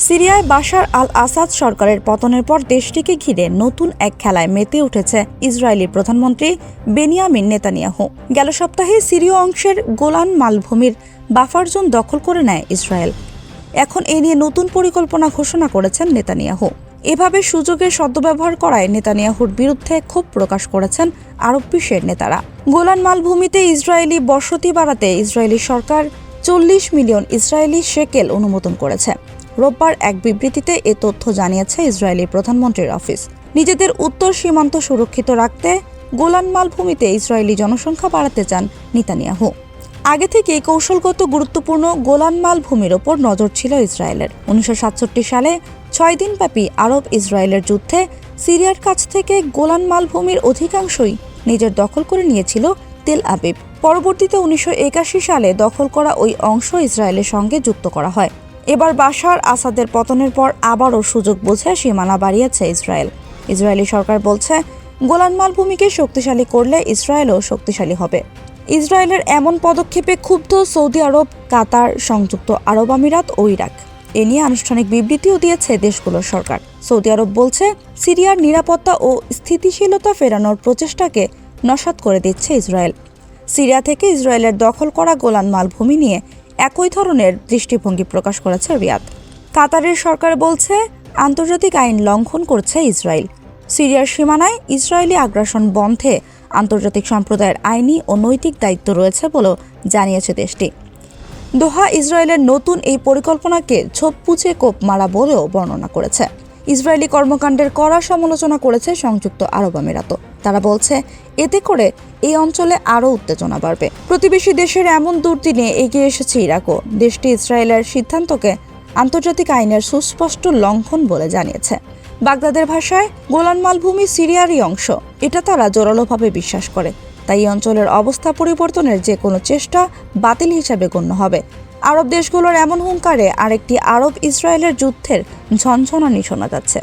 সিরিয়ায় বাশার আল আসাদ সরকারের পতনের পর দেশটিকে ঘিরে নতুন এক খেলায় মেতে উঠেছে ইসরায়েলি প্রধানমন্ত্রী বেনিয়ামিন নেতানিয়াহু। গেল সপ্তাহে সিরীয় অংশের গোলান মালভূমির বাফার জোন দখল করে নেয় ইসরায়েল। এখন এ নিয়ে নতুন পরিকল্পনা ঘোষণা করেছেন নেতানিয়াহু। এভাবে সুযোগের সদ্ব্যবহার করায় নেতানিয়াহুর বিরুদ্ধে ক্ষোভ প্রকাশ করেছেন আরব বিশ্বের নেতারা। গোলান মালভূমিতে ইসরায়েলি বসতি বাড়াতে ইসরায়েলি সরকার 40 মিলিয়ন ইসরায়েলি শেকেল অনুমোদন করেছে। রোববার এক বিবৃতিতে এ তথ্য জানিয়েছে ইসরায়েলি প্রধানমন্ত্রীর অফিস। নিজেদের উত্তর সীমান্ত সুরক্ষিত রাখতে গোলান মালভূমিতে ইসরায়েলি জনসংখ্যা বাড়াতে চান নেতানিয়াহু। আগে থেকে কৌশলগত গুরুত্বপূর্ণ গোলান মালভূমির ওপর নজর ছিল ইসরায়েলের। 1967 সালে 6 দিনব্যাপী আরব ইসরায়েলের যুদ্ধে সিরিয়ার কাছ থেকে গোলান মালভূমির অধিকাংশই নিজের দখল করে নিয়েছিল তেল আবিব। পরবর্তীতে 1981 সালে দখল করা ওই অংশ ইসরায়েলের সঙ্গে যুক্ত করা হয়। এবার বাশার আসাদের পতনের পর আবারও সুযোগ বুঝে সীমানা বাড়িয়েছে ইসরায়েল। ইসরায়েলি সরকার বলছে, গোলান মালভূমিকে শক্তিশালী করলে ইসরায়েলও শক্তিশালী হবে। ইসরায়েলের এমন পদক্ষেপে ক্ষুব্ধ সৌদি আরব, কাতার, সংযুক্ত আরব আমিরাত ও ইরাক। এ নিয়ে আনুষ্ঠানিক বিবৃতিও দিয়েছে দেশগুলোর সরকার। সৌদি আরব বলছে, সিরিয়ার নিরাপত্তা ও স্থিতিশীলতা ফেরানোর প্রচেষ্টাকে নস্যাৎ করে দিচ্ছে ইসরায়েল। সিরিয়া থেকে ইসরায়েলের দখল করা গোলান মালভূমি নিয়ে একই ধরনের দৃষ্টিভঙ্গি প্রকাশ করেছে রিয়াদ। কাতারের সরকার বলছে, আন্তর্জাতিক আইন লঙ্ঘন করছে ইসরায়েল। সিরিয়ার সীমানায় ইসরায়েলি আগ্রাসন বন্ধে আন্তর্জাতিক সম্প্রদায়ের আইনি ও নৈতিক দায়িত্ব রয়েছে বলেও জানিয়েছে দেশটি। দোহা ইসরায়েলের নতুন এই পরিকল্পনাকে ঝোপ পুছে কোপ মারা বলেও বর্ণনা করেছে। ইসরায়েলি কর্মকাণ্ডের কড়া সমালোচনা করেছে সংযুক্ত আরব আমিরাতও। তারা বলছে, এতে করে এই অঞ্চলে আরও উত্তেজনা বাড়বে। প্রতিবেশী দেশের এমন দুর্দিনে এগিয়ে এসেছে ইরাকও। দেশটি ইসরায়েলের সিদ্ধান্তকে আন্তর্জাতিক আইনের সুস্পষ্ট লঙ্ঘন বলে জানিয়েছে। বাগদাদের ভাষায় গোলান মালভূমি সিরিয়ারই অংশ, এটা তারা জোরালোভাবে বিশ্বাস করে। তাই এই অঞ্চলের অবস্থা পরিবর্তনের যে কোনো চেষ্টা বাতিল হিসাবে গণ্য হবে। আরব দেশগুলোর এমন হুঙ্কারে আরেকটি আরব ইসরায়েলের যুদ্ধের ঝনঝনানি শোনা যাচ্ছে।